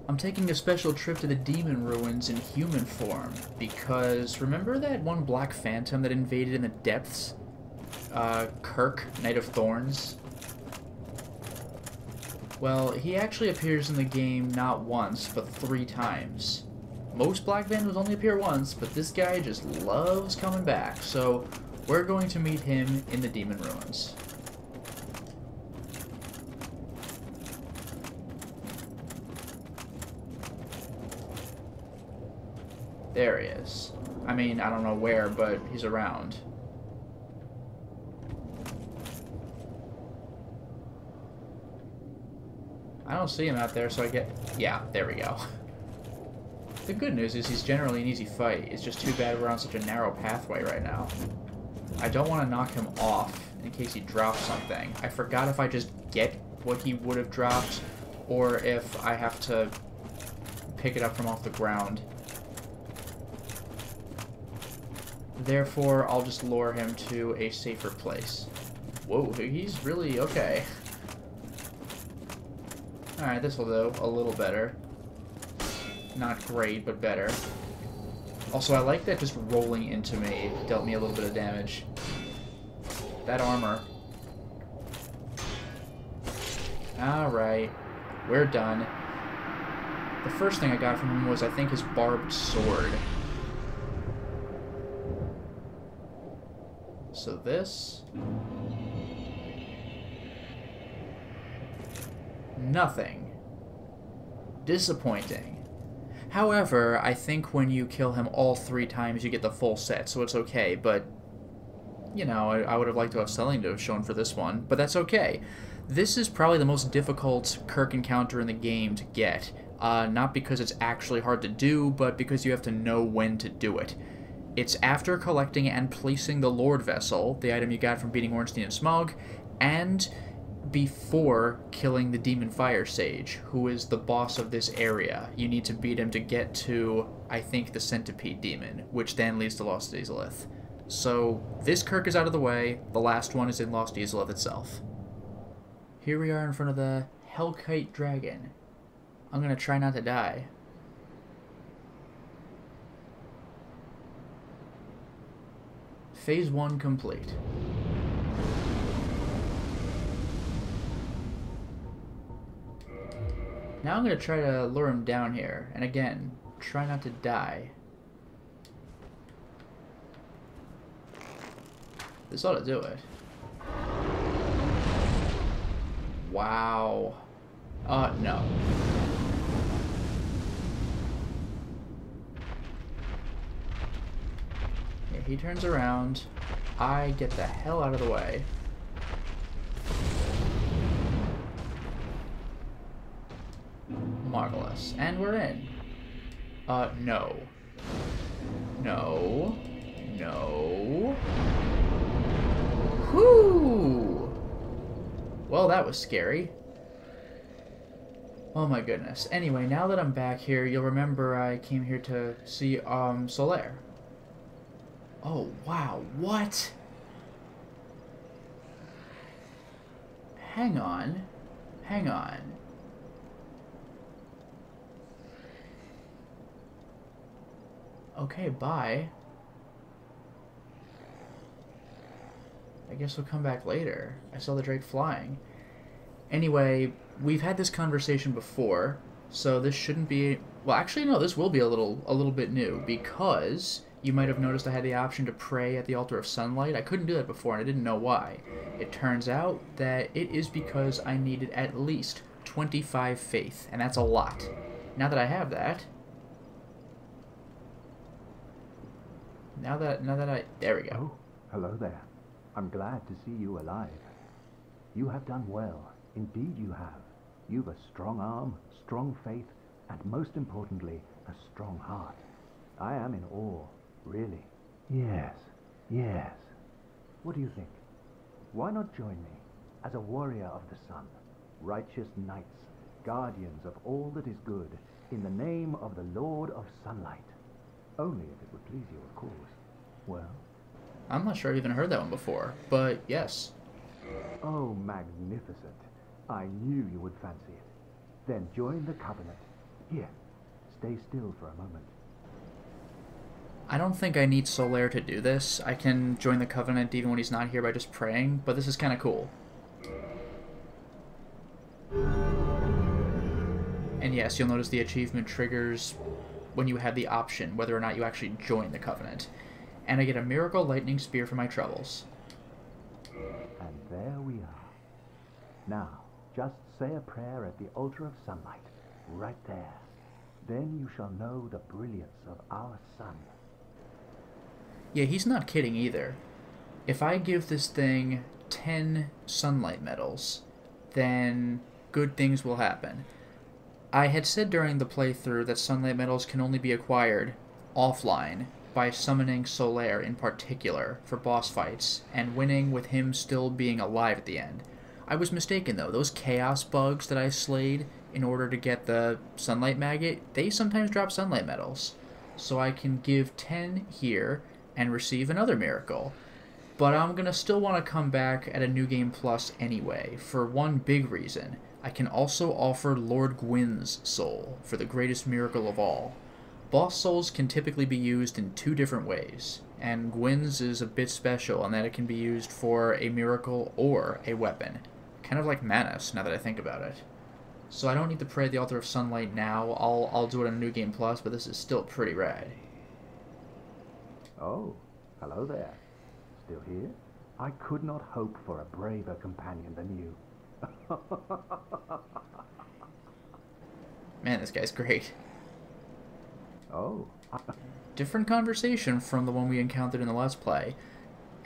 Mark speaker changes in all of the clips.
Speaker 1: I'm taking a special trip to the demon ruins in human form, because remember that one black phantom that invaded in the depths? Kirk, Knight of Thorns? Well, he actually appears in the game not once, but 3 times. Most Black Phantoms only appear once, but this guy just loves coming back, so we're going to meet him in the demon ruins. There he is. I mean, I don't know where, but he's around. I don't see him out there, so I get... Yeah, there we go. The good news is he's generally an easy fight. It's just too bad we're on such a narrow pathway right now. I don't want to knock him off in case he drops something. I forgot if I just get what he would have dropped, or if I have to pick it up from off the ground. Therefore, I'll just lure him to a safer place. Whoa, he's really okay. Alright, this'll do. A little better. Not great, but better. Also, I like that just rolling into me dealt me a little bit of damage. That armor. Alright. We're done. The first thing I got from him was, I think, his barbed sword. So this... Nothing. Disappointing. However, I think when you kill him all 3 times, you get the full set, so it's okay, but... You know, I would have liked to have selling to have shown for this one, but that's okay. This is probably the most difficult Kirk encounter in the game to get. Not because it's actually hard to do, but because you have to know when to do it. It's after collecting and placing the Lord Vessel, the item you got from beating Ornstein and Smog, and before killing the Demon Fire Sage, who is the boss of this area. You need to beat him to get to, I think, the Centipede Demon, which then leads to Lost Izalith. So, this Kirk is out of the way, the last one is in Lost Izalith itself. Here we are in front of the Hellkite Dragon. I'm gonna try not to die. Phase 1 complete. Now I'm going to try to lure him down here, and again, try not to die. This ought to do it. Wow. No. Yeah, he turns around. I get the hell out of the way. Marvelous. And we're in. No. No. No. Whoo! Well, that was scary. Oh my goodness. Anyway, now that I'm back here, you'll remember I came here to see, Solaire. Oh, wow. What? Hang on. Hang on. Okay, bye. I guess we'll come back later. I saw the Drake flying. Anyway, we've had this conversation before, so this shouldn't be... Well, actually, no, this will be a little bit new, because you might have noticed I had the option to pray at the Altar of Sunlight. I couldn't do that before, and I didn't know why. It turns out that it is because I needed at least 25 faith, and that's a lot. Now that I have that... Now that I... There we go.
Speaker 2: Oh, hello there. I'm glad to see you alive. You have done well. Indeed you have. You've a strong arm, strong faith, and most importantly, a strong heart. I am in awe, really. Yes, yes. What do you think? Why not join me as a warrior of the sun, righteous knights, guardians of all that is good, in the name of the Lord of Sunlight? Only if it would please you, of course. Well?
Speaker 1: I'm not sure I've even heard that one before, but yes.
Speaker 2: Oh, magnificent. I knew you would fancy it. Then join the Covenant. Here, stay still for a moment.
Speaker 1: I don't think I need Solaire to do this. I can join the Covenant even when he's not here by just praying, but this is kind of cool. And yes, you'll notice the achievement triggers when you have the option whether or not you actually join the Covenant. And I get a Miracle Lightning Spear for my troubles.
Speaker 2: And there we are. Now, just say a prayer at the altar of sunlight, right there. Then you shall know the brilliance of our sun.
Speaker 1: Yeah, he's not kidding either. If I give this thing 10 sunlight medals, then good things will happen. I had said during the playthrough that sunlight medals can only be acquired offline by summoning Solaire in particular for boss fights, and winning with him still being alive at the end. I was mistaken though. Those chaos bugs that I slayed in order to get the sunlight maggot, they sometimes drop sunlight medals. So I can give 10 here and receive another miracle. But I'm going to still want to come back at a New Game Plus anyway, for one big reason. I can also offer Lord Gwyn's soul for the greatest miracle of all. Boss souls can typically be used in two different ways, and Gwyn's is a bit special in that it can be used for a miracle or a weapon. Kind of like Manus, now that I think about it. So I don't need to pray at the Altar of Sunlight now. I'll do it on a New Game Plus, but this is still pretty rad.
Speaker 2: Oh, hello there. Still here? I could not hope for a braver companion than you.
Speaker 1: Man, this guy's great.
Speaker 2: Oh.
Speaker 1: Different conversation from the one we encountered in the Let's Play.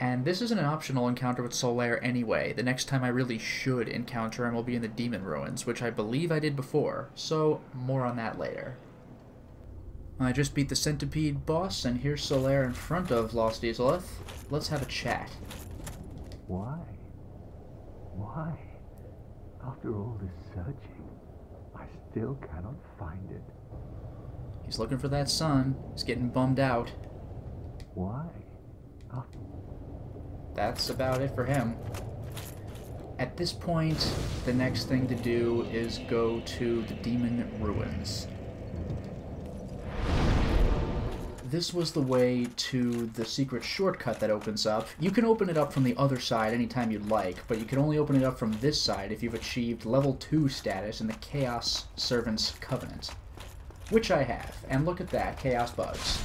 Speaker 1: And this isn't an optional encounter with Solaire anyway. The next time I really should encounter him will be in the Demon Ruins, which I believe I did before, so more on that later. I just beat the Centipede boss, and here's Solaire in front of Lost Isolith. Let's have a chat.
Speaker 2: Why? Why? After all this searching, I still cannot find it.
Speaker 1: He's looking for that sun. He's getting bummed out.
Speaker 2: Why?
Speaker 1: That's about it for him. At this point, the next thing to do is go to the Demon Ruins. This was the way to the secret shortcut that opens up. You can open it up from the other side anytime you'd like, but you can only open it up from this side if you've achieved level 2 status in the Chaos Servants Covenant. Which I have, and look at that, Chaos Bugs.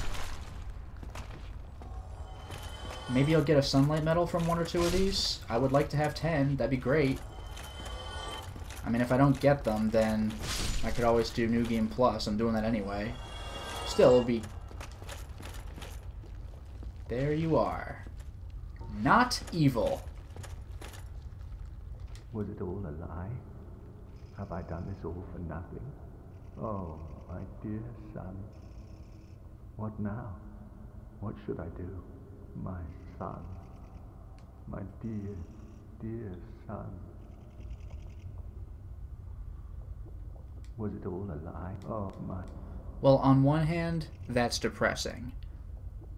Speaker 1: Maybe I'll get a Sunlight Medal from one or two of these. I would like to have 10, that'd be great. I mean, if I don't get them, then I could always do New Game Plus. I'm doing that anyway. Still, it'll be... There you are. Not evil.
Speaker 2: Was it all a lie? Have I done this all for nothing? Oh, my dear son. What now? What should I do? My son. My dear, dear son. Was it all a lie? Oh, my...
Speaker 1: Well, on one hand, that's depressing.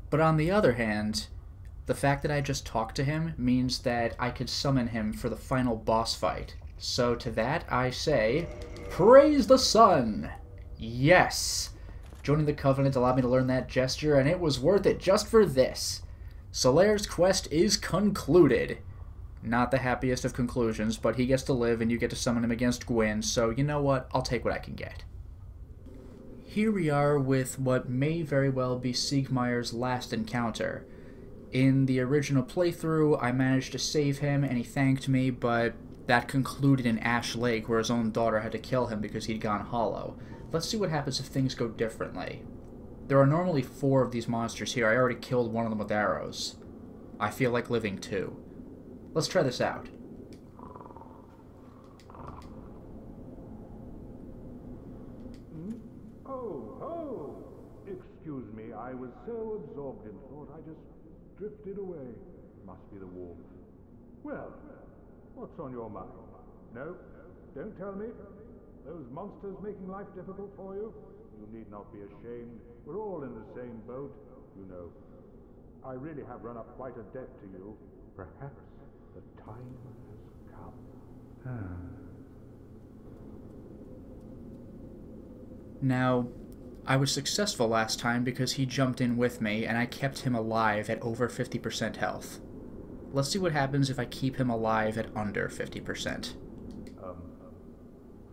Speaker 1: But on the other hand, the fact that I just talked to him means that I could summon him for the final boss fight. So to that I say, praise the sun! Yes! Joining the Covenant allowed me to learn that gesture, and it was worth it just for this. Solaire's quest is concluded. Not the happiest of conclusions, but he gets to live and you get to summon him against Gwyn, so you know what? I'll take what I can get. Here we are with what may very well be Siegmeyer's last encounter. In the original playthrough, I managed to save him and he thanked me, but that concluded in Ash Lake where his own daughter had to kill him because he'd gone hollow. Let's see what happens if things go differently. There are normally 4 of these monsters here. I already killed one of them with arrows. I feel like living 2. Let's try this out.
Speaker 3: Excuse me, I was so absorbed in thought I just drifted away. Must be the warmth. Well, what's on your mind? No? Don't tell me? Those monsters making life difficult for you? You need not be ashamed. We're all in the same boat, you know. I really have run up quite a debt to you. Perhaps the time has come.
Speaker 1: Now, I was successful last time because he jumped in with me, and I kept him alive at over 50% health. Let's see what happens if I keep him alive at under 50%.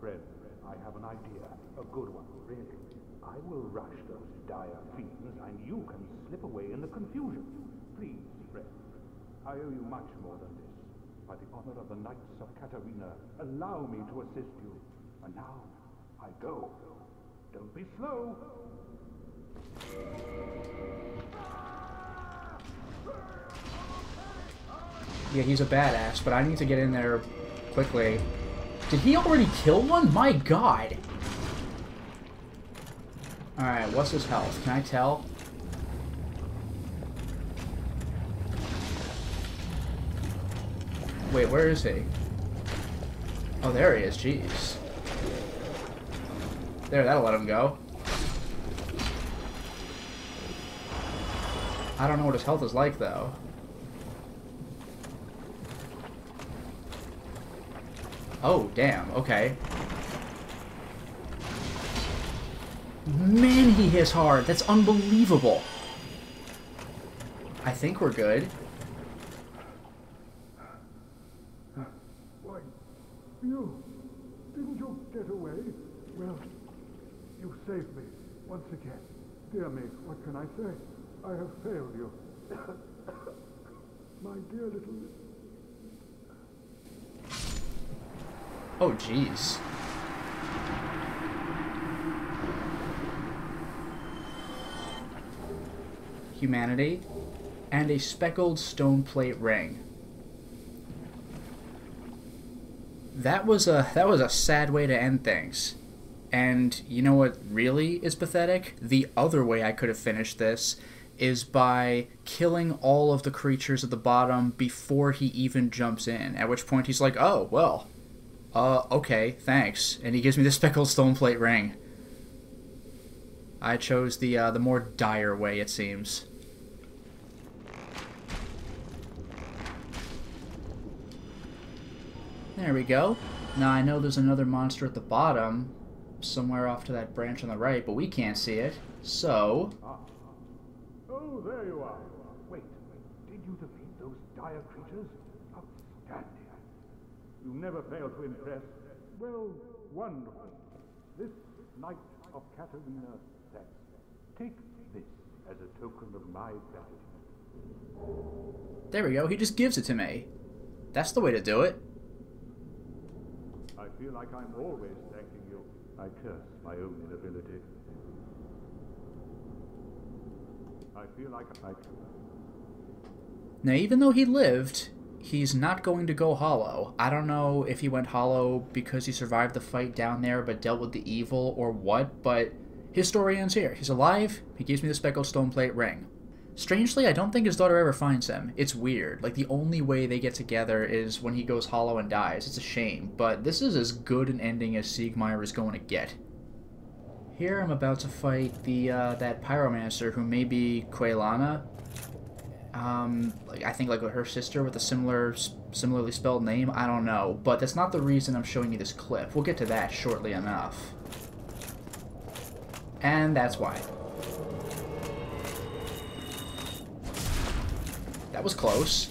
Speaker 3: Friend, I have an idea. A good one, really. I will rush those dire fiends, and you can slip away in the confusion. Please, friend. I owe you much more than this. By the honor of the Knights of Katarina, allow me to assist you. And now, I go. Don't be slow.
Speaker 1: Yeah, he's a badass, but I need to get in there quickly. Did he already kill one? My god! Alright, what's his health? Can I tell? Wait, where is he? Oh, there he is, jeez. There, that'll let him go. I don't know what his health is like, though. Oh, damn, okay. Man, he hits hard. That's unbelievable. I think we're good.
Speaker 3: Why, you... Didn't you get away? Well, you saved me, once again. Dear me, what can I say? I have failed you. My dear little...
Speaker 1: Oh, jeez. Humanity, and a speckled stone plate ring. That was a sad way to end things. And you know what really is pathetic? The other way I could have finished this is by killing all of the creatures at the bottom before he even jumps in, at which point he's like, oh, well, okay, thanks. And he gives me the speckled stone plate ring. I chose the more dire way, it seems. There we go. Now I know there's another monster at the bottom, somewhere off to that branch on the right, but we can't see it. So...
Speaker 3: Oh, there you are. Wait, did you defeat those dire creatures? Outstanding. You never fail to impress. Well, wonderful. This Knight of Katarina says, take this as a token of my gratitude.
Speaker 1: There we go, he just gives it to me. That's the way to do it.
Speaker 3: I feel like I'm always thanking you. I curse my own inability. I feel like I...
Speaker 1: Now, even though he lived, he's not going to go hollow. I don't know if he went hollow because he survived the fight down there but dealt with the evil or what, but his story ends here. He's alive, he gives me the speckled stone plate ring. Strangely, I don't think his daughter ever finds him. It's weird. Like, the only way they get together is when he goes hollow and dies. It's a shame, but this is as good an ending as Siegmeyer is going to get. Here I'm about to fight the that pyromancer who may be Quailana. I think like her sister with a similarly spelled name. I don't know, but that's not the reason I'm showing you this clip. We'll get to that shortly enough. And that's why. That was close.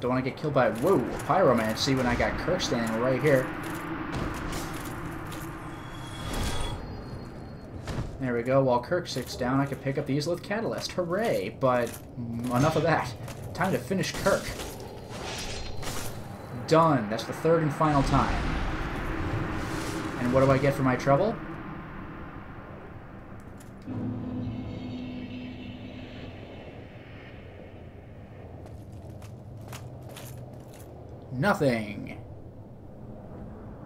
Speaker 1: Don't want to get killed by, whoa, pyromancy when I got Kirk standing right here. There we go. While Kirk sits down, I can pick up the Easlith Catalyst. Hooray! But enough of that. Time to finish Kirk. Done. That's the third and final time. And what do I get for my trouble? Nothing.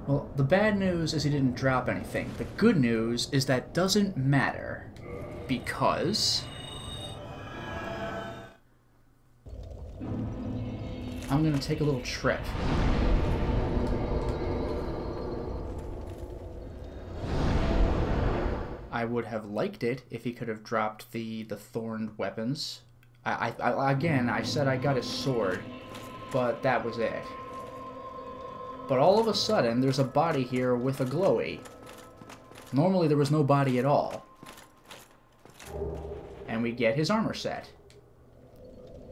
Speaker 1: Well, the bad news is he didn't drop anything. The good news is that doesn't matter. Because... I'm gonna take a little trip. I would have liked it if he could have dropped the thorned weapons. Again, I said I got his sword, but that was it. But all of a sudden, there's a body here with a glowy. Normally there was no body at all. And we get his armor set.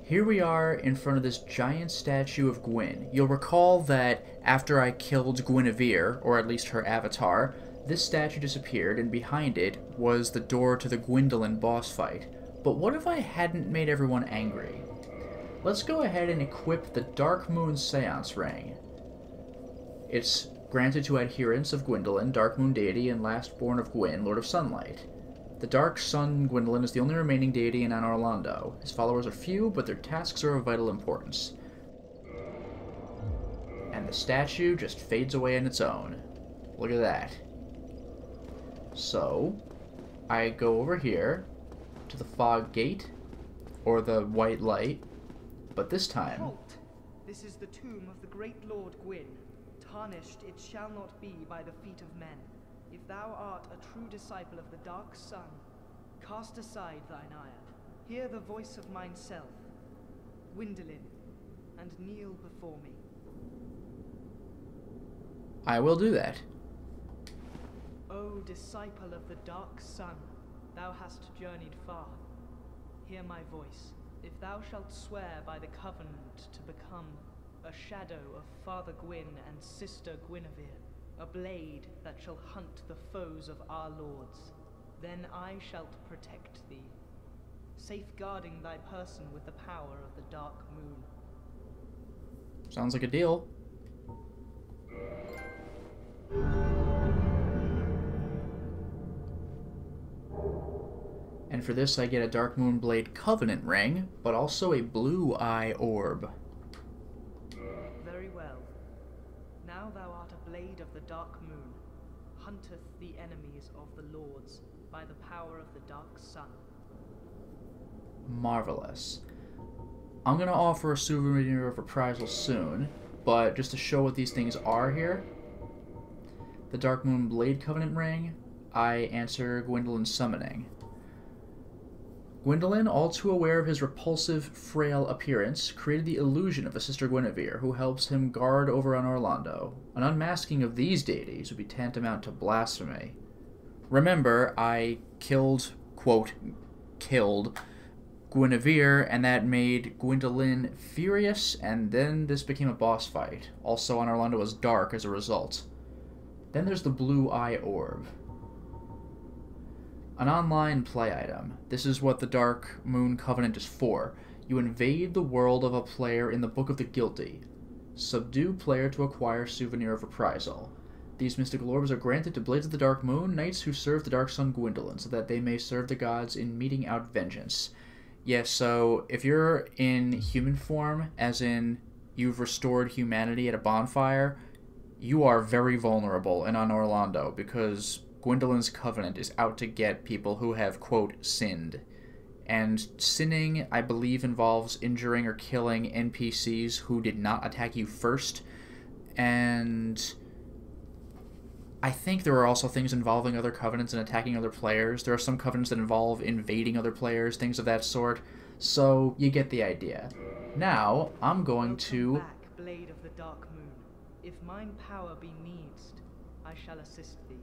Speaker 1: Here we are in front of this giant statue of Gwyn. You'll recall that after I killed Guinevere, or at least her avatar, this statue disappeared, and behind it was the door to the Gwyndolin boss fight. But what if I hadn't made everyone angry? Let's go ahead and equip the Dark Moon Seance Ring. It's granted to adherents of Gwyndolin, Dark Moon deity, and lastborn of Gwyn, Lord of Sunlight. The Dark Sun Gwyndolin is the only remaining deity in Anor Londo. His followers are few, but their tasks are of vital importance. And the statue just fades away on its own. Look at that. So, I go over here to the Fog Gate, or the White Light, but this time...
Speaker 4: Halt! This is the tomb of the great Lord Gwyn. Tarnished it shall not be by the feet of men. If thou art a true disciple of the Dark Sun, cast aside thine ire, hear the voice of mine self, Gwyndolin, and kneel before me.
Speaker 1: I will do that.
Speaker 4: O disciple of the Dark Sun, thou hast journeyed far. Hear my voice. If thou shalt swear by the covenant to become a shadow of Father Gwyn and Sister Guinevere, a blade that shall hunt the foes of our lords, then I shalt protect thee, safeguarding thy person with the power of the Dark Moon.
Speaker 1: Sounds like a deal. And for this I get a Dark Moon Blade Covenant Ring, but also a Blue Eye Orb.
Speaker 4: Very well. Now thou art a blade of the Dark Moon, hunteth the enemies of the lords by the power of the Dark Sun.
Speaker 1: Marvelous. I'm going to offer a souvenir of reprisal soon, but just to show what these things are here, the Dark Moon Blade Covenant Ring, I answer Gwyndolin's summoning. Gwyndolin, all too aware of his repulsive, frail appearance, created the illusion of a Sister Guinevere, who helps him guard over Anor Londo. An unmasking of these deities would be tantamount to blasphemy. Remember, I killed, quote, killed, Guinevere, and that made Gwyndolin furious, and then this became a boss fight. Also, Anor Londo was dark as a result. Then there's the Blue Eye Orb. An online play item. This is what the Dark Moon Covenant is for. You invade the world of a player in the Book of the Guilty. Subdue player to acquire Souvenir of Reprisal. These mystical orbs are granted to Blades of the Dark Moon, knights who serve the Dark Sun Gwyndolin, so that they may serve the gods in meting out vengeance. Yes, so if you're in human form, as in you've restored humanity at a bonfire, you are very vulnerable in Anor Londo, because Gwyndolин's covenant is out to get people who have, quote, sinned. And sinning, I believe, involves injuring or killing NPCs who did not attack you first. And I think there are also things involving other covenants and attacking other players. There are some covenants that involve invading other players, things of that sort. So, you get the idea. Now, I'm going to...
Speaker 4: back, Blade of the Dark Moon. If mine power be needst, I shall assist thee.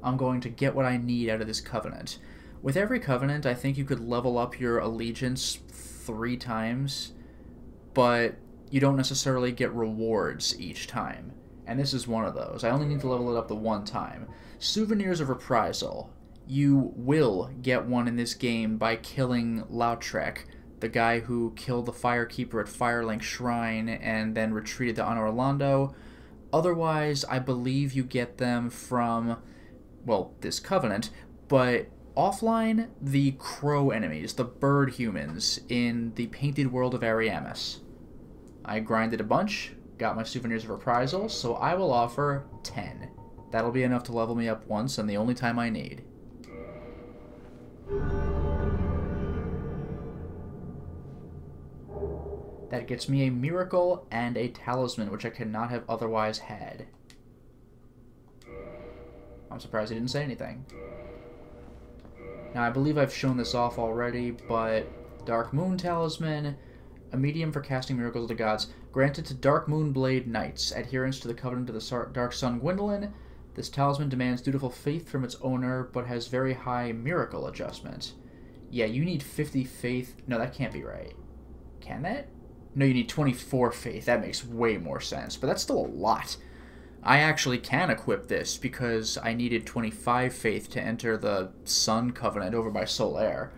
Speaker 1: I'm going to get what I need out of this covenant. With every covenant, I think you could level up your allegiance 3 times, but you don't necessarily get rewards each time. And this is one of those. I only need to level it up the 1 time. Souvenirs of Reprisal. You will get one in this game by killing Lautrec, the guy who killed the Firekeeper at Firelink Shrine and then retreated to Anor Londo. Otherwise, I believe you get them from, well, this covenant, but offline, the crow enemies, the bird humans in the painted world of Ariamis. I grinded a bunch, got my Souvenirs of Reprisal, so I will offer 10. That'll be enough to level me up once, and the only time I need. That gets me a Miracle and a Talisman, which I could not have otherwise had. I'm surprised he didn't say anything. Now, I believe I've shown this off already, but Dark Moon Talisman, a medium for casting miracles of the gods, granted to Dark Moon Blade Knights, adherents to the Covenant of the Dark Sun Gwyndolin. This talisman demands dutiful faith from its owner, but has very high miracle adjustment. Yeah, you need 50 faith. No, that can't be right. Can that? No, you need 24 faith. That makes way more sense, but that's still a lot. I actually can equip this because I needed 25 faith to enter the Sun Covenant over by Solaire,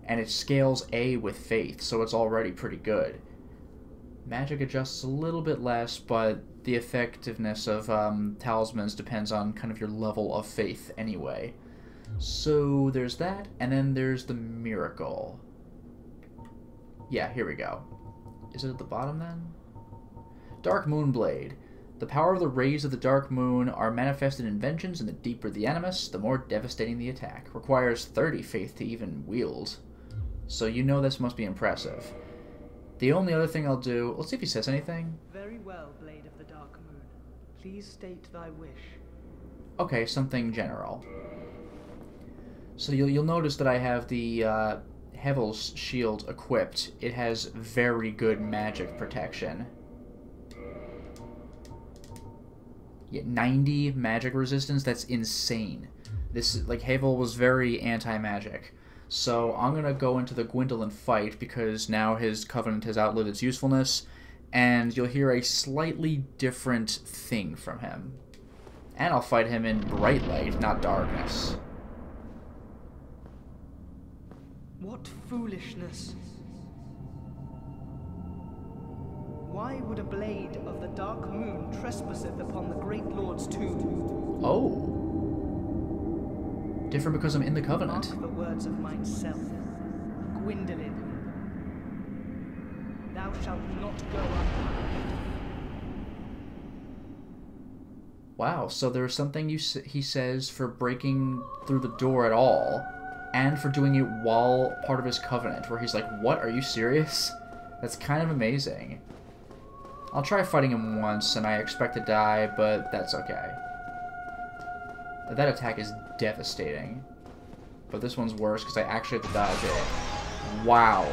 Speaker 1: and it scales A with faith, so it's already pretty good. Magic adjusts a little bit less, but the effectiveness of talismans depends on kind of your level of faith anyway. So there's that, and then there's the miracle. Yeah, here we go. Is it at the bottom then? Dark Moonblade. The power of the rays of the Dark Moon are manifested in vengeance, and the deeper the animus, the more devastating the attack. Requires 30 faith to even wield. So you know this must be impressive. The only other thing I'll do... Let's see if he says anything.
Speaker 4: Very well, Blade of the Dark Moon. Please state thy wish.
Speaker 1: Okay, something general. So you'll notice that I have the Hevel's shield equipped. It has very good magic protection. Yeah, 90 magic resistance, that's insane. This, like, Havel was very anti-magic. So I'm going to go into the Gwendolyn fight because now his covenant has outlived its usefulness, and you'll hear a slightly different thing from him. And I'll fight him in bright light, not darkness.
Speaker 4: What foolishness! Why would a blade of the Dark Moon trespasseth upon the Great Lord's tomb?
Speaker 1: Oh. Different because I'm in the Covenant.
Speaker 4: Mark the words of myself, Gwendolyn. Thou shalt not go unpunished.
Speaker 1: Wow, so there's something he says for breaking through the door at all, and for doing it while part of his Covenant, where he's like, what, are you serious? That's kind of amazing. I'll try fighting him once, and I expect to die, but that's okay. That attack is devastating. But this one's worse, because I actually have to dodge it. Wow.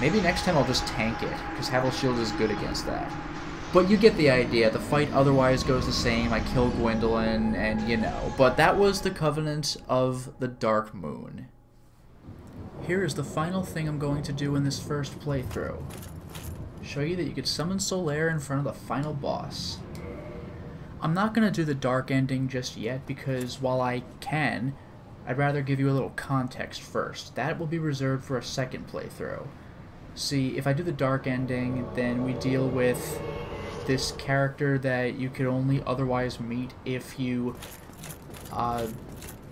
Speaker 1: Maybe next time I'll just tank it, because Havel's shield is good against that. But you get the idea. The fight otherwise goes the same. I kill Gwendolyn, and you know. But that was the Covenant of the Dark Moon. Here is the final thing I'm going to do in this first playthrough. Show you that you could summon Solaire in front of the final boss. I'm not going to do the dark ending just yet because while I can, I'd rather give you a little context first. That will be reserved for a second playthrough. See, if I do the dark ending, then we deal with this character that you could only otherwise meet if you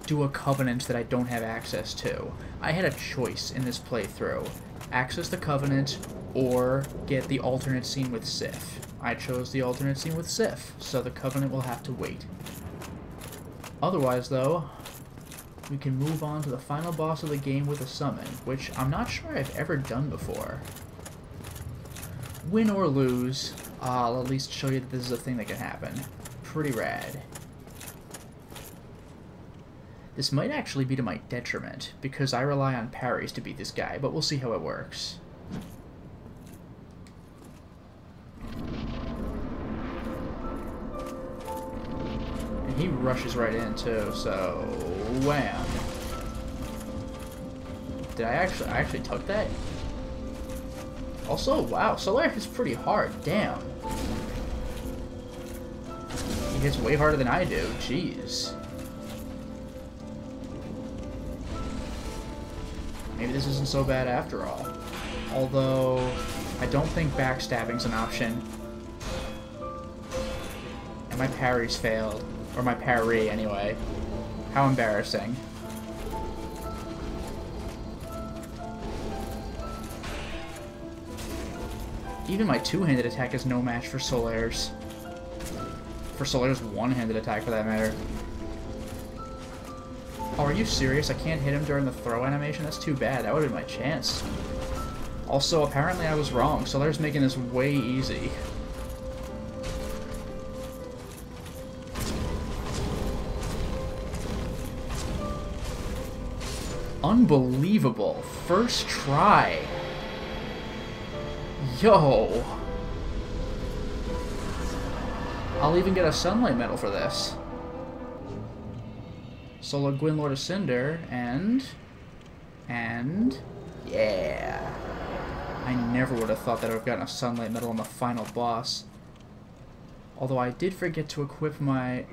Speaker 1: do a Covenant that I don't have access to. I had a choice in this playthrough. Access the Covenant or get the alternate scene with Sif. I chose the alternate scene with Sif, so the Covenant will have to wait. Otherwise, though, we can move on to the final boss of the game with a summon, which I'm not sure I've ever done before. Win or lose, I'll at least show you that this is a thing that can happen. Pretty rad. This might actually be to my detriment, because I rely on parries to beat this guy, but we'll see how it works. And he rushes right in too, so wham. Did I actually took that? Also, wow, Solaire hits pretty hard, damn. He hits way harder than I do, jeez. Maybe this isn't so bad after all. Although, I don't think backstabbing's an option. And my parry's failed. Or my parry, anyway. How embarrassing. Even my two-handed attack is no match for Solaire's. For Solaire's one-handed attack, for that matter. Oh, are you serious? I can't hit him during the throw animation? That's too bad. That would have been my chance. Also, apparently I was wrong. Solaire's making this way easy. Unbelievable. First try. Yo. I'll even get a sunlight medal for this. Solo Gwyn, Lord of Cinder, and... yeah! I never would have thought that I would have gotten a Sunlight Medal on the final boss. Although I did forget to equip my...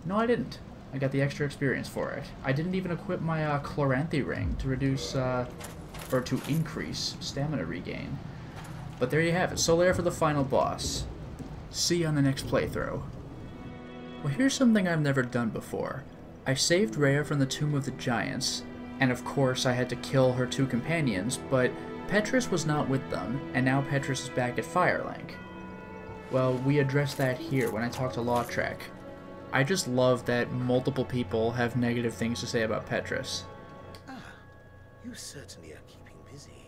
Speaker 1: No, I didn't. I got the extra experience for it. I didn't even equip my Chloranthy Ring to reduce, or to increase stamina regain. But there you have it. Solaire for the final boss. See you on the next playthrough. Well, here's something I've never done before. I saved Rhea from the Tomb of the Giants, and of course I had to kill her 2 companions, but Petrus was not with them, and now Petrus is back at Firelink. Well, we addressed that here when I talked to Lautrec. I just love that multiple people have negative things to say about Petrus.
Speaker 5: Ah, you certainly are keeping busy.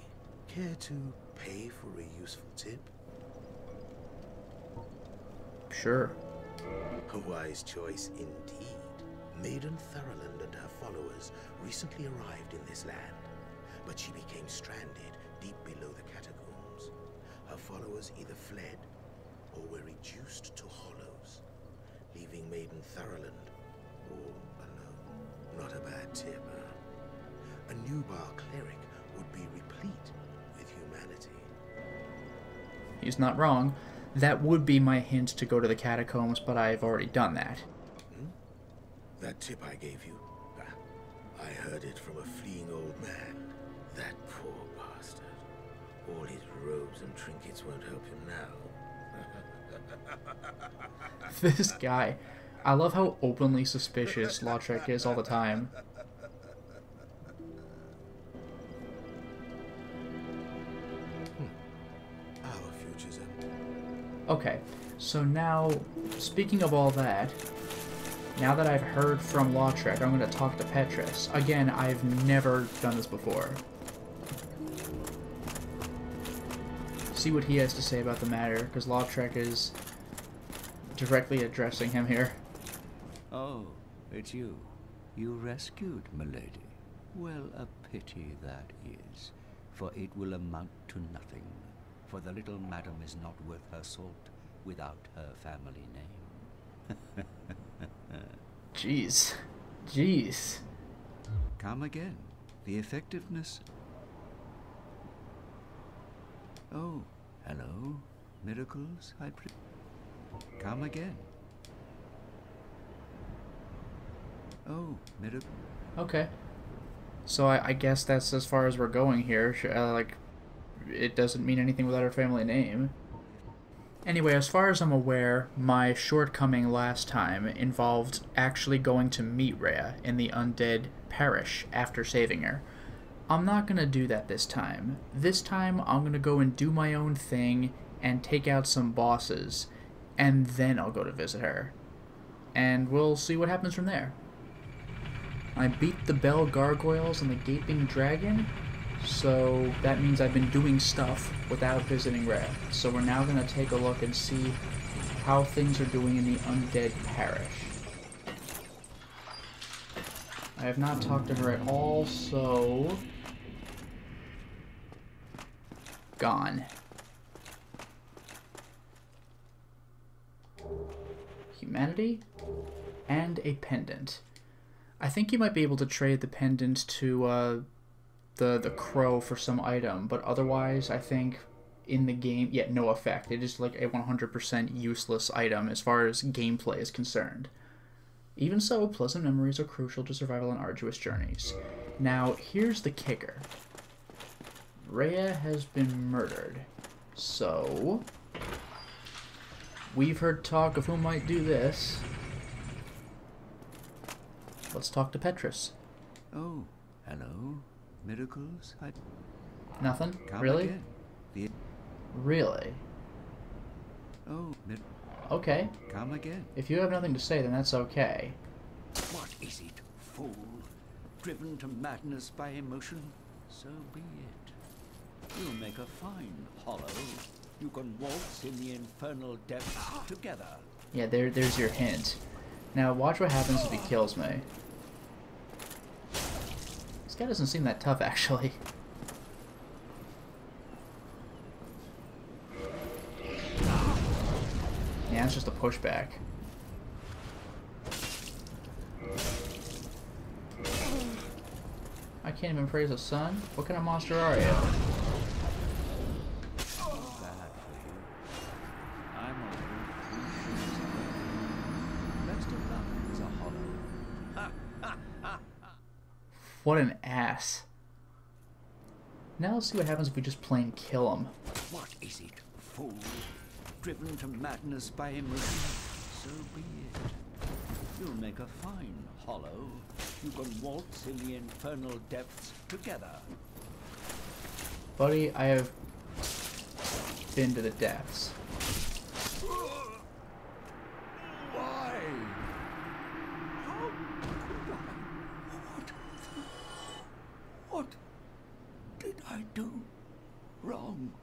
Speaker 5: Care to pay for a useful tip?
Speaker 1: Sure.
Speaker 5: A wise choice indeed. Maiden Thurland and her followers recently arrived in this land, but she became stranded deep below the catacombs. Her followers either fled or were reduced to hollows, leaving Maiden Thurland all alone. Not a bad tip, huh? A Nubar cleric would be replete with humanity.
Speaker 1: He's not wrong. That would be my hint to go to the catacombs, but I've already done that.
Speaker 5: That tip I gave you, I heard it from a fleeing old man. That poor bastard. All his robes and trinkets won't help him now.
Speaker 1: This guy. I love how openly suspicious Lautrec is all the time.
Speaker 5: Our future's empty.
Speaker 1: Okay, so now, speaking of all that, now that I've heard from Lautrec, I'm going to talk to Petrus. Again, I've never done this before. See what he has to say about the matter, because Lautrec is directly addressing him here.
Speaker 6: Oh, it's you. You rescued milady. Well, a pity that is, for it will amount to nothing. For the little madam is not worth her salt without her family name.
Speaker 1: Jeez. Jeez.
Speaker 6: Come again. The effectiveness... Oh, hello. Miracles, Come again. Oh, miracle...
Speaker 1: Okay. So I guess that's as far as we're going here. Like, it doesn't mean anything without her family name. Anyway, as far as I'm aware, my shortcoming last time involved actually going to meet Rhea in the undead parish after saving her. I'm not gonna do that this time. This time, I'm gonna go and do my own thing and take out some bosses, and then I'll go to visit her. And we'll see what happens from there. I beat the Bell Gargoyles and the Gaping Dragon, so that means I've been doing stuff without visiting Rhea. So we're now going to take a look and see how things are doing in the Undead Parish. I have not talked to her at all, so... Gone. Humanity? And a pendant. I think you might be able to trade the pendant to, the crow for some item, but otherwise I think in the game, yeah, no effect. It is like a 100% useless item as far as gameplay is concerned. Even so, pleasant memories are crucial to survival on arduous journeys. Now, here's the kicker. Rhea has been murdered, so we've heard talk of who might do this. Let's talk to Petrus.
Speaker 6: Oh, hello. Miracles?
Speaker 1: Nothing?
Speaker 6: Come
Speaker 1: Really?
Speaker 6: again.
Speaker 1: Really?
Speaker 6: Oh,
Speaker 1: Okay.
Speaker 6: come again.
Speaker 1: If you have nothing to say, then that's okay.
Speaker 6: What is it, fool? Driven to madness by emotion? So be it. You'll make a fine hollow. You can waltz in the infernal depths together.
Speaker 1: Yeah, there's your hint. Now, watch what happens if he kills me. This guy doesn't seem that tough, actually. Yeah, it's just a pushback. can't even praise the sun? What kind of monster are you?
Speaker 6: Bad for you. I'm only 3 ships away. Best of luck is a hollow.
Speaker 1: What an ass. Now let's see what happens if we just plain kill him.
Speaker 6: What is it, fool? Driven to madness by emotion? So be it. You'll make a fine hollow. You can waltz in the infernal depths together.
Speaker 1: Buddy, I have been to the depths.
Speaker 6: Why? How? What did I do wrong?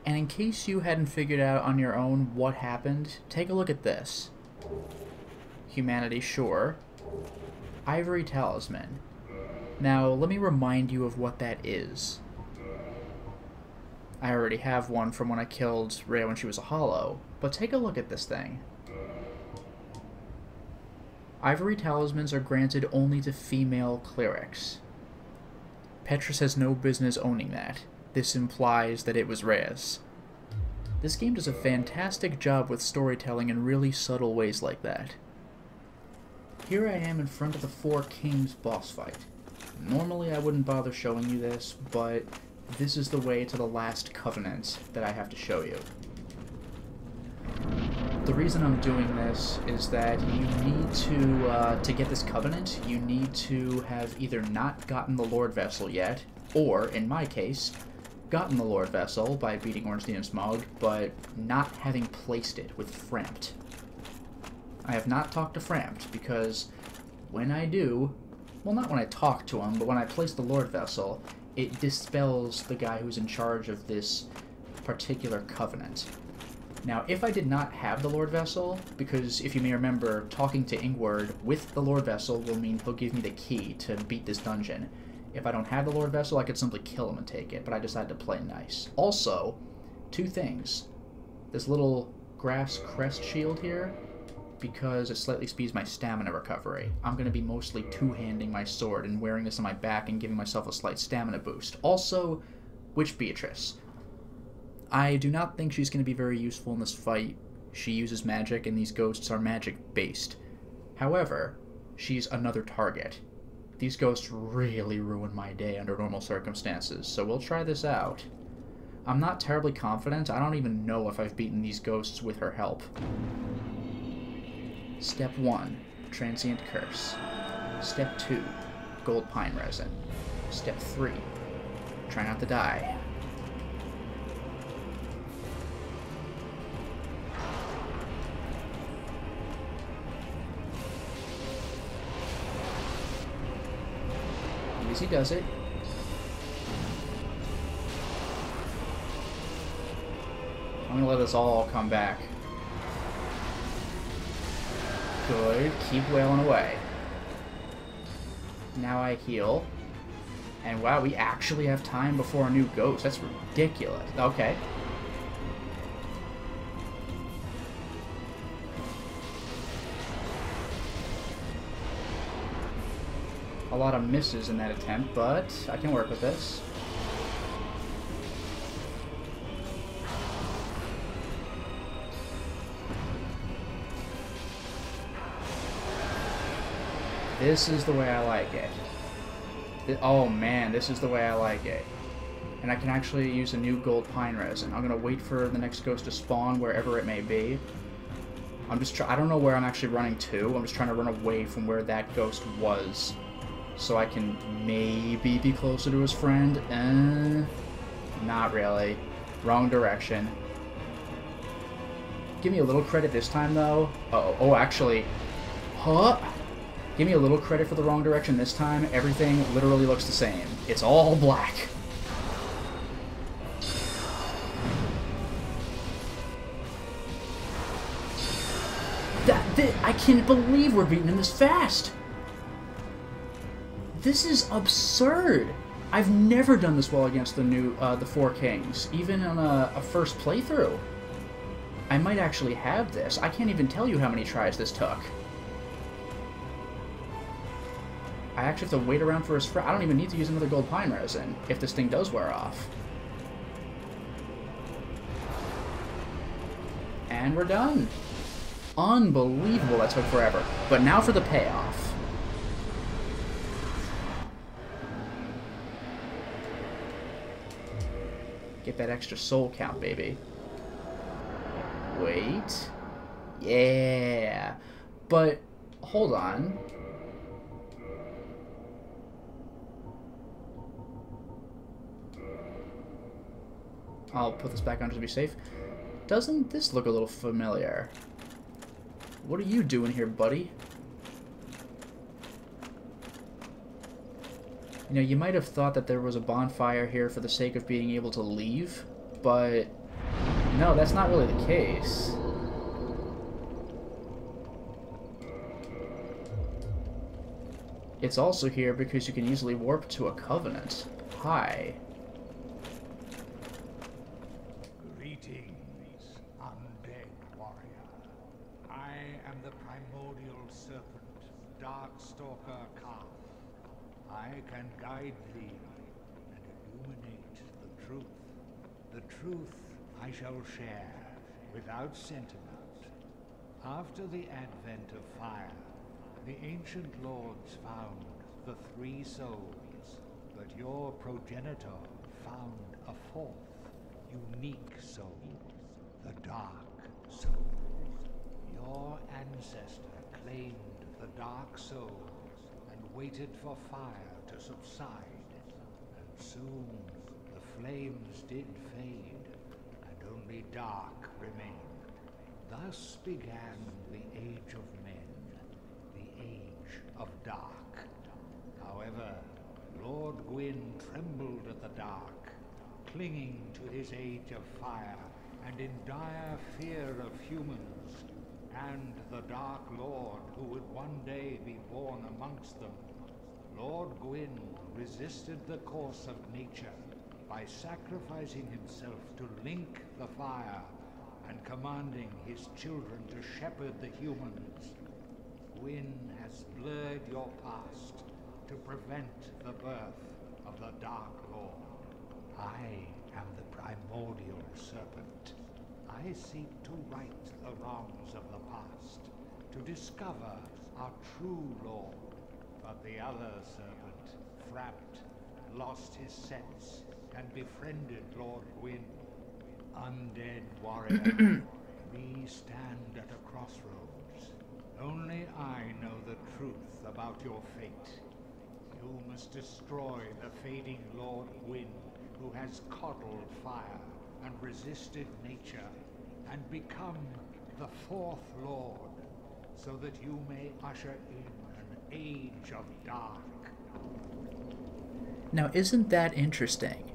Speaker 1: And in case you hadn't figured out on your own what happened, take a look at this. Humanity, sure. Ivory Talisman. Now, let me remind you of what that is. I already have one from when I killed Rhea when she was a hollow, but take a look at this thing. Ivory Talismans are granted only to female clerics. Petrus has no business owning that. This implies that it was Rhea's. This game does a fantastic job with storytelling in really subtle ways like that. Here I am in front of the Four Kings boss fight. Normally I wouldn't bother showing you this, but this is the way to the last covenant that I have to show you. The reason I'm doing this is that you need to get this covenant, you need to have either not gotten the Lord Vessel yet, or, in my case, gotten the Lord Vessel by beating Ornstein and Smaug, but not having placed it with Frampt. I have not talked to Frampt, because when I do, well, not when I talk to him, but when I place the Lord Vessel, it dispels the guy who's in charge of this particular covenant. Now, if I did not have the Lord Vessel, because if you may remember, talking to Ingward with the Lord Vessel will mean he'll give me the key to beat this dungeon. If I don't have the Lord Vessel, I could simply kill him and take it, but I decided to play nice. Also, 2 things. This little grass crest shield here, because it slightly speeds my stamina recovery. I'm going to be mostly two-handing my sword and wearing this on my back and giving myself a slight stamina boost. Also, Witch Beatrice. I do not think she's going to be very useful in this fight. She uses magic, and these ghosts are magic-based. However, she's another target. These ghosts really ruin my day under normal circumstances, so we'll try this out. I'm not terribly confident. I don't even know if I've beaten these ghosts with her help. Step 1, Transient Curse. Step 2, Gold Pine Resin. Step 3, try not to die. Easy does it. I'm gonna let this all come back. Good. Keep wailing away. Now I heal. And wow, we actually have time before a new ghost. That's ridiculous. Okay. A lot of misses in that attempt, but I can work with this. This is the way I like it. Oh man, this is the way I like it. And I can actually use a new gold pine resin. I'm gonna wait for the next ghost to spawn wherever it may be. I don't know where I'm actually running to. I'm just trying to run away from where that ghost was, so I can maybe be closer to his friend. Not really. Wrong direction. Give me a little credit this time, though. Oh, actually. Huh? Give me a little credit for the wrong direction this time. Everything literally looks the same. It's all black. I can't believe we're beating him this fast. This is absurd. I've never done this well against the Four Kings, even on a first playthrough. I might actually have this. I can't even tell you how many tries this took. I actually have to wait around for his friend. I don't even need to use another gold pine resin if this thing does wear off. And we're done. Unbelievable, that took forever. But now for the payoff. Get that extra soul count, baby. Wait. Yeah. But, hold on. I'll put this back on just to be safe. Doesn't this look a little familiar? What are you doing here, buddy? You know, you might have thought that there was a bonfire here for the sake of being able to leave, but no, that's not really the case. It's also here because you can easily warp to a covenant. Hi.
Speaker 7: Greetings, undead warrior. I am the primordial serpent, Darkstalker Kath. I can guide thee and illuminate the truth. The truth I shall share without sentiment. After the advent of fire, the ancient lords found the 3 souls, but your progenitor found a 4th, unique soul, the Dark Soul. Your ancestor claimed the Dark Soul and waited for fire to subside, and soon the flames did fade, and only dark remained. Thus began the Age of Men, the Age of Dark. However, Lord Gwyn trembled at the dark, clinging to his Age of Fire, and in dire fear of humans, and the Dark Lord who would one day be born amongst them. Lord Gwyn resisted the course of nature by sacrificing himself to link the fire and commanding his children to shepherd the humans. Gwyn has blurred your past to prevent the birth of the Dark Lord. I am the primordial serpent. I seek to right the wrongs of the past, to discover our true Lord. But the other serpent, Frapt, lost his sense and befriended Lord Gwyn. Undead warrior, we stand at a crossroads. Only I know the truth about your fate. You must destroy the fading Lord Gwyn, who has coddled fire and resisted nature, and become the 4th Lord, so that you may usher in an age of dark.
Speaker 1: Now, isn't that interesting?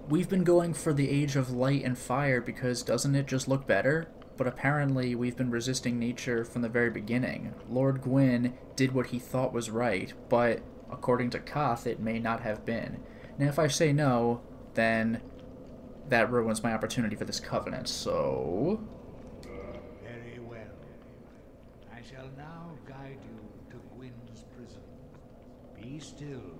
Speaker 1: We've been going for the Age of Light and Fire because doesn't it just look better? But apparently we've been resisting nature from the very beginning. Lord Gwyn did what he thought was right, but according to Kath, it may not have been. Now, if I say no, then that ruins my opportunity for this covenant, so...
Speaker 7: Very well. I shall now guide you to Gwyn's prison. Be still,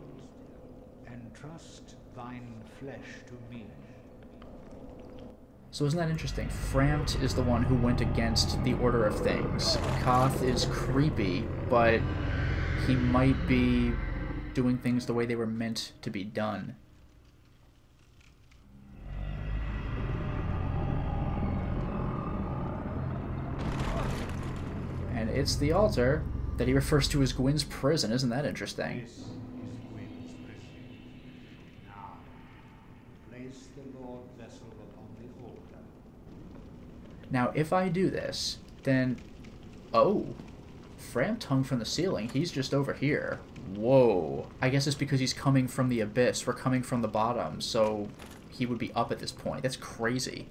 Speaker 7: and trust thine flesh to me.
Speaker 1: So isn't that interesting? Framt is the one who went against the order of things. Koth is creepy, but he might be doing things the way they were meant to be done. And it's the altar that he refers to as Gwyn's prison. Isn't that interesting?
Speaker 7: This is Gwyn's prison. Now, place the Lord vessel upon the altar.
Speaker 1: Now, if I do this, then... Oh. Framt hung from the ceiling. He's just over here. Whoa. I guess it's because he's coming from the abyss. We're coming from the bottom, so he would be up at this point. That's crazy.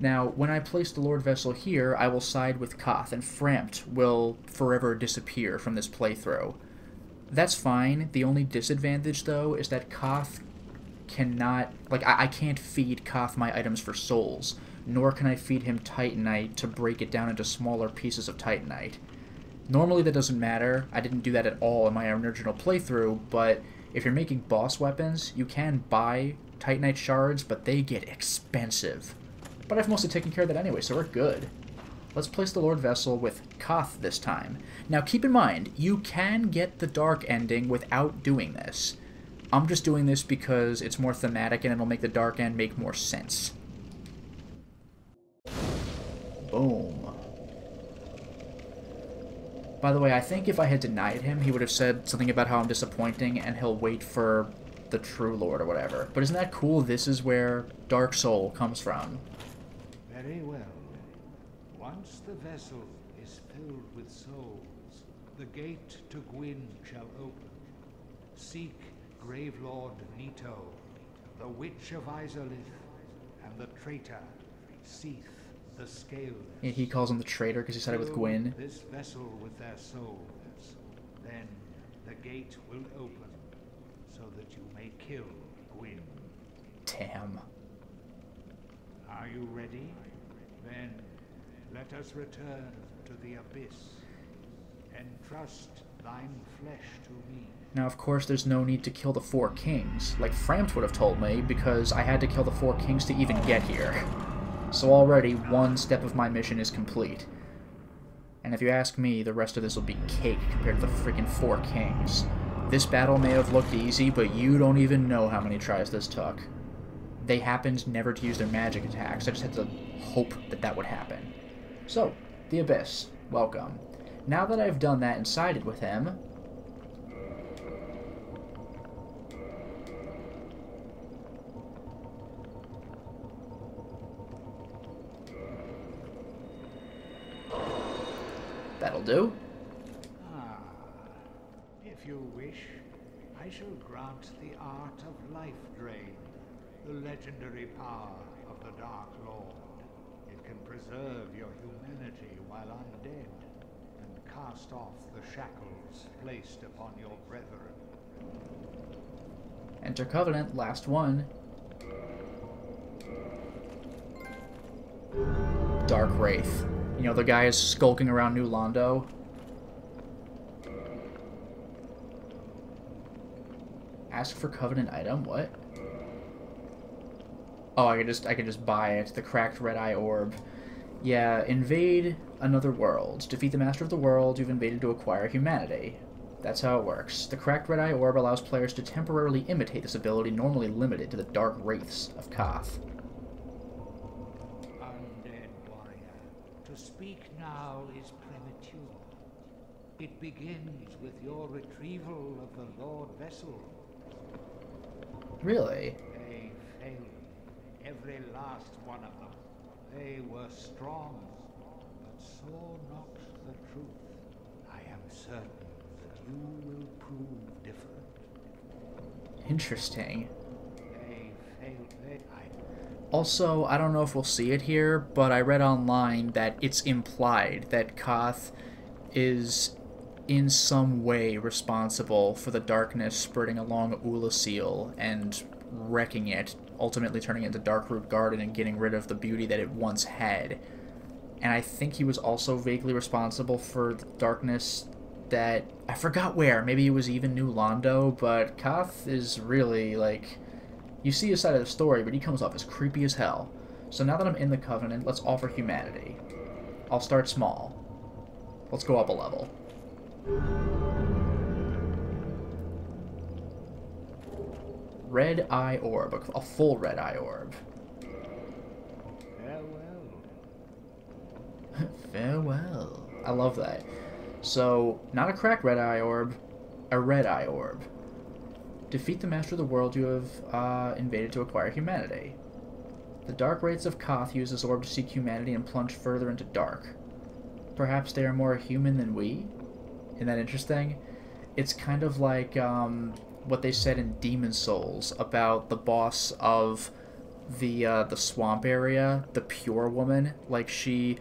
Speaker 1: Now, when I place the Lord Vessel here, I will side with Koth, and Framt will forever disappear from this playthrough. That's fine. The only disadvantage, though, is that Koth cannot... Like, I can't feed Koth my items for souls, nor can I feed him Titanite to break it down into smaller pieces of Titanite. Normally that doesn't matter. I didn't do that at all in my original playthrough, but if you're making boss weapons, you can buy Titanite shards, but they get expensive. But I've mostly taken care of that anyway, so we're good. Let's place the Lord Vessel with Koth this time. Now keep in mind, you can get the dark ending without doing this. I'm just doing this because it's more thematic and it'll make the dark end make more sense. Boom. By the way, I think if I had denied him, he would have said something about how I'm disappointing and he'll wait for the True Lord or whatever. But isn't that cool? This is where Dark Soul comes from.
Speaker 7: Very well. Once the vessel is filled with souls, the gate to Gwyn shall open. Seek Gravelord Nito, the Witch of Izalith, and the traitor, Seath the Scaleless.
Speaker 1: And he calls him the traitor because he said it with Gwyn.
Speaker 7: This vessel with their souls, then the gate will open, so that you may kill Gwyn.
Speaker 1: Damn.
Speaker 7: Are you ready? Then let us return to the abyss. Entrust thine flesh to me.
Speaker 1: Now, of course, there's no need to kill the 4 kings, like Frampt would have told me, because I had to kill the 4 kings to even get here. So already, one step of my mission is complete. And if you ask me, the rest of this will be cake compared to the freaking 4 kings. This battle may have looked easy, but you don't even know how many tries this took. They happened never to use their magic attacks. I just had to hope that that would happen. So, the Abyss. Welcome. Now that I've done that and sided with him... That'll do.
Speaker 7: Ah, if you wish, I shall grant the art of life drain, the legendary power of the Dark Lord. It can preserve your humanity while undead, and cast off the shackles placed upon your brethren.
Speaker 1: Enter Covenant, last one. Dark Wraith. You know, the guy is skulking around New Londo. Ask for Covenant item, what? Oh, I could just buy it. The cracked red eye orb. Yeah, invade another world. Defeat the master of the world you've invaded to acquire humanity. That's how it works. The cracked red eye orb allows players to temporarily imitate this ability normally limited to the dark wraiths of Koth.
Speaker 7: Undead warrior, to speak now is premature. It begins with your retrieval of the Lord Vessel.
Speaker 1: Really?
Speaker 7: They failed. Every last one of them. They were strong, but saw not the truth. I am certain that you will prove different.
Speaker 1: Interesting.
Speaker 7: They failed.
Speaker 1: Also, I don't know if we'll see it here, but I read online that it's implied that Koth is in some way responsible for the darkness spreading along Ulasil and wrecking it, ultimately turning it into Darkroot Garden and getting rid of the beauty that it once had. And I think he was also vaguely responsible for the darkness that... I forgot where. Maybe it was even New Londo, but Koth is really, like... You see his side of the story, but he comes off as creepy as hell. So now that I'm in the Covenant, let's offer humanity. I'll start small. Let's go up a level. Red Eye Orb. A full Red Eye Orb.
Speaker 7: Farewell.
Speaker 1: Farewell. I love that. So, not a cracked Red Eye Orb, a Red Eye Orb. Defeat the master of the world you have invaded to acquire humanity. The Dark Wraiths of Koth use this orb to seek humanity and plunge further into dark. Perhaps they are more human than we? Isn't that interesting? It's kind of like what they said in Demon Souls about the boss of the swamp area, the Pure Woman. Like, she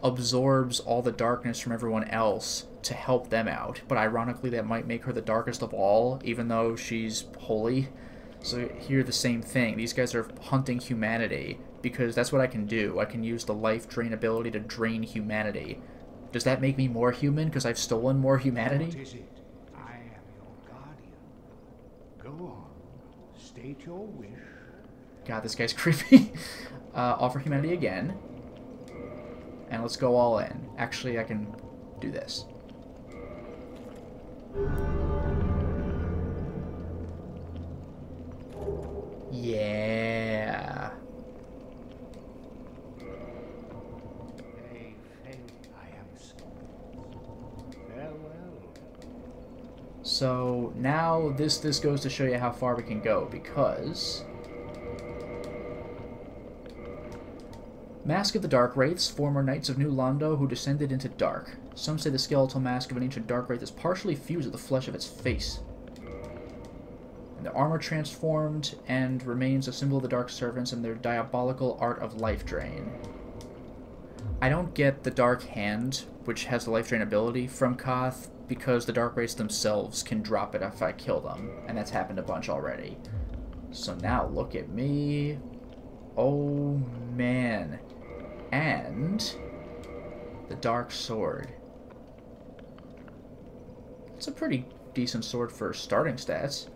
Speaker 1: absorbs all the darkness from everyone else to help them out. But ironically, that might make her the darkest of all, even though she's holy. So here, the same thing. These guys are hunting humanity, because that's what I can do. I can use the life drain ability to drain humanity Does that make me more human because I've stolen more humanity?
Speaker 7: What is it? I am your guardian. Go on. State your wish.
Speaker 1: God, this guy's creepy. Offer humanity again. And let's go all in. Actually, I can do this. Yeah. So now this goes to show you how far we can go, because Mask of the Dark Wraiths, former Knights of New Londo who descended into dark. Some say the skeletal mask of an ancient Dark Wraith is partially fused with the flesh of its face. And their armor transformed and remains a symbol of the Dark Servants and their diabolical art of life drain. I don't get the Dark Hand, which has the life drain ability, from Koth, because the Dark Wraiths themselves can drop it if I kill them, and that's happened a bunch already. So now look at me. Oh man. And the Dark Sword. It's a pretty decent sword for starting stats.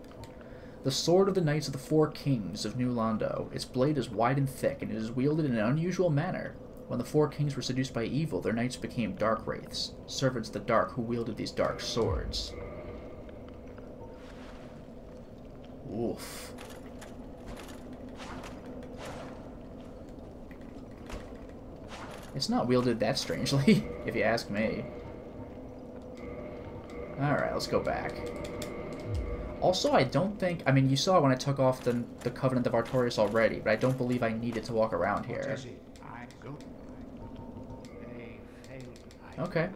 Speaker 1: The Sword of the Knights of the Four Kings of New Londo. Its blade is wide and thick, and it is wielded in an unusual manner. When the four kings were seduced by evil, their knights became Dark Wraiths, servants of the dark who wielded these dark swords. Oof. It's not wielded that strangely, if you ask me. Alright, let's go back. Also, I don't think... I mean, you saw when I took off the Covenant of Artorias already, but I don't believe I needed to walk around here. Okay.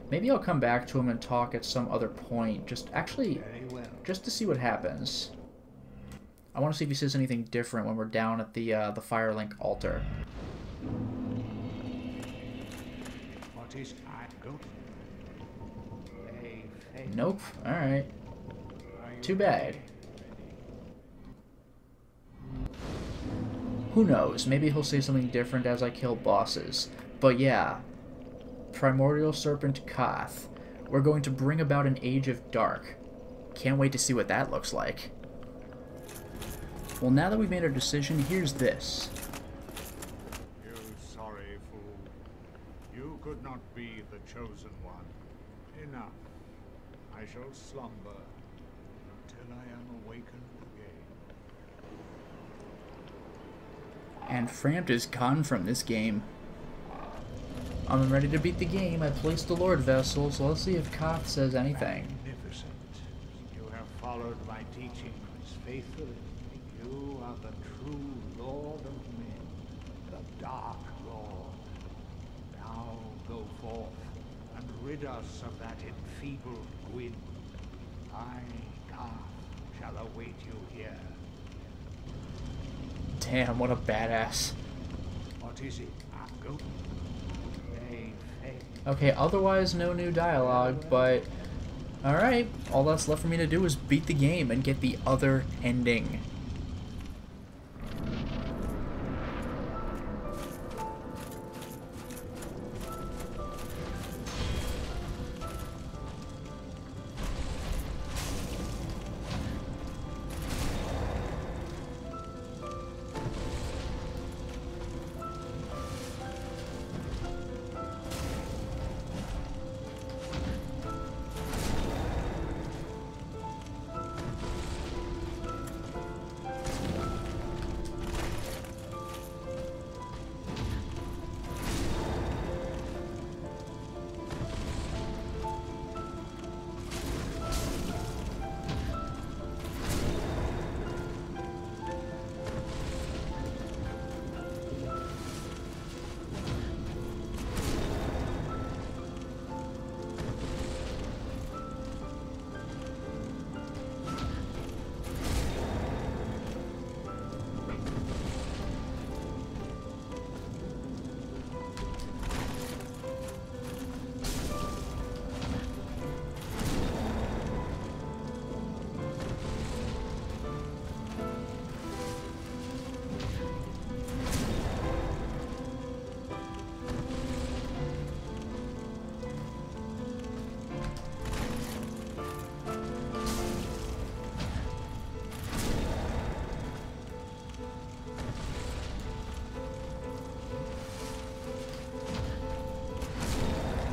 Speaker 1: Maybe I'll come back to him and talk at some other point. Just to see what happens. I want to see if he says anything different when we're down at the Firelink altar. Nope. Alright. Too bad. Who knows? Maybe he'll say something different as I kill bosses. But yeah. Primordial Serpent Koth. We're going to bring about an Age of Dark. Can't wait to see what that looks like. Well, now that we've made our decision, here's this.
Speaker 7: You sorry fool. You could not be the chosen one. Enough. I shall slumber until I am awakened again.
Speaker 1: And Framped is gone from this game. I'm ready to beat the game. I placed the Lord Vessel, so let's see if Koth says anything.
Speaker 7: Magnificent. You have followed my teachings faithfully. You are the true Lord of men, the Dark Lord. Now go forth and rid us of that enfeebled Gwyn. I, Koth, shall await you here.
Speaker 1: Damn, what a badass.
Speaker 7: What is it? Go.
Speaker 1: Okay, otherwise no new dialogue, but alright, all that's left for me to do is beat the game and get the other ending.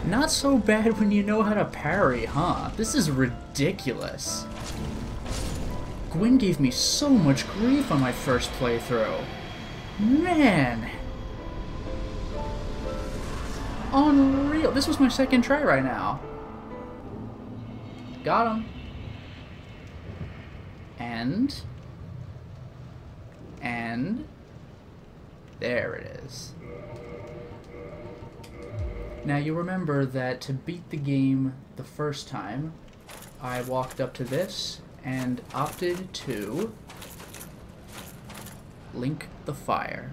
Speaker 1: Not so bad when you know how to parry, huh? This is ridiculous. Gwyn gave me so much grief on my first playthrough. Man! Unreal. This was my second try right now. Got him. And there it is. Now you remember that to beat the game the first time, I walked up to this and opted to link the fire.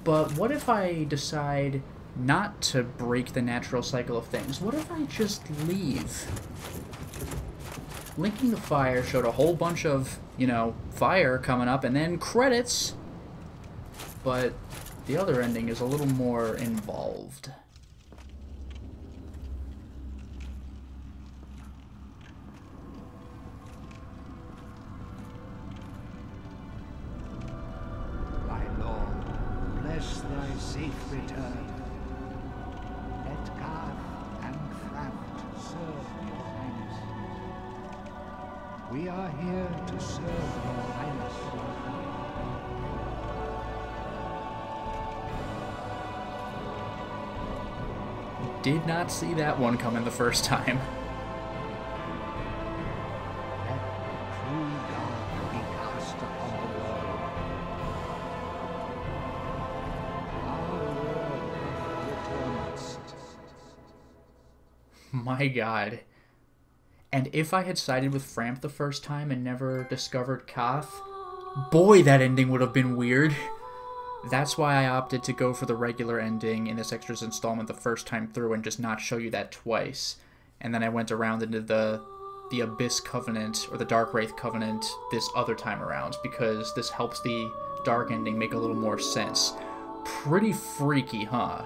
Speaker 1: But what if I decide not to break the natural cycle of things? What if I just leave? Linking the fire showed a whole bunch of, you know, fire coming up and then credits. But the other ending is a little more involved.
Speaker 7: My lord, bless thy safe return. Let Garth and Fraft serve your highness. We are here to serve your highness.
Speaker 1: Did not see that one coming the first time.
Speaker 7: Let true God be cast upon the world. Our word returnest.
Speaker 1: My god. And if I had sided with Framp the first time and never discovered Koth, boy, that ending would have been weird. That's why I opted to go for the regular ending in this extras installment the first time through and just not show you that twice. And then I went around into the Abyss Covenant, or the Dark Wraith Covenant, this other time around, because this helps the dark ending make a little more sense. Pretty freaky, huh?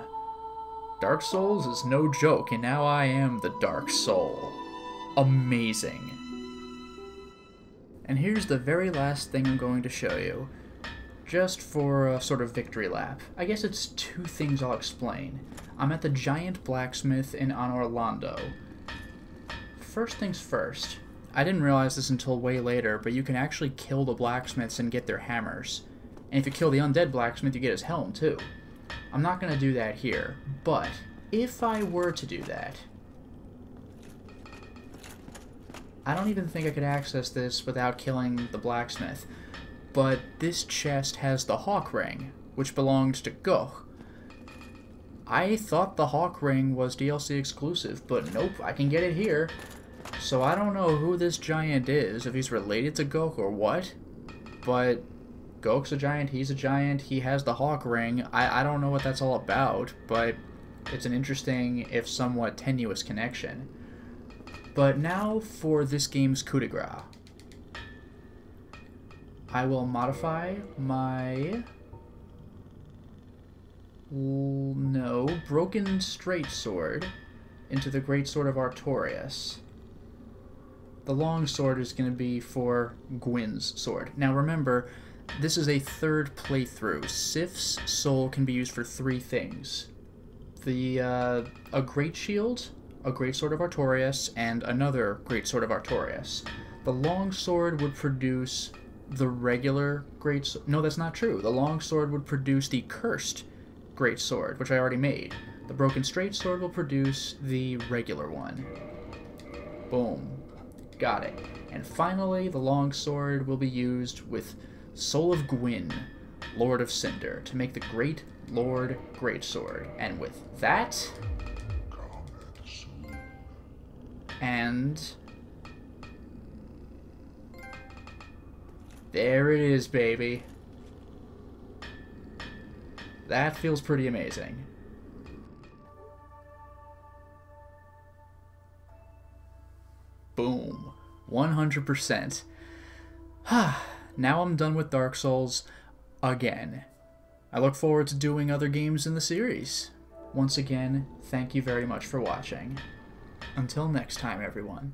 Speaker 1: Dark Souls is no joke, and now I am the Dark Soul. Amazing. And here's the very last thing I'm going to show you. Just for a sort of victory lap. I guess it's two things I'll explain. I'm at the giant blacksmith in Orlando. First things first. I didn't realize this until way later, but you can actually kill the blacksmiths and get their hammers. And if you kill the undead blacksmith, you get his helm too. I'm not going to do that here, but if I were to do that, I don't even think I could access this without killing the blacksmith. But this chest has the Hawk Ring, which belonged to Goch. I thought the Hawk Ring was DLC exclusive, but nope, I can get it here. So I don't know who this giant is, if he's related to Goch or what, but Goch's a giant, he's a giant, he has the Hawk Ring. I don't know what that's all about, but it's an interesting, if somewhat tenuous connection. But now for this game's coup de grace. I will modify my... Broken Straight Sword into the Great Sword of Artorias. The long sword is going to be for Gwyn's sword. Now remember, this is a third playthrough. Sif's soul can be used for three things. A Great Shield, a Great Sword of Artorias, and another Great Sword of Artorias. The long sword would produce the regular Great Sword. No, that's not true. The long sword would produce the cursed Great Sword, which I already made. The Broken Straight Sword will produce the regular one. Boom. Got it. And finally, the long sword will be used with Soul of Gwyn, Lord of Cinder, to make the Great Lord Greatsword. And with that... And... there it is, baby. That feels pretty amazing. Boom. 100%. Now I'm done with Dark Souls again. I look forward to doing other games in the series. Once again, thank you very much for watching. Until next time, everyone.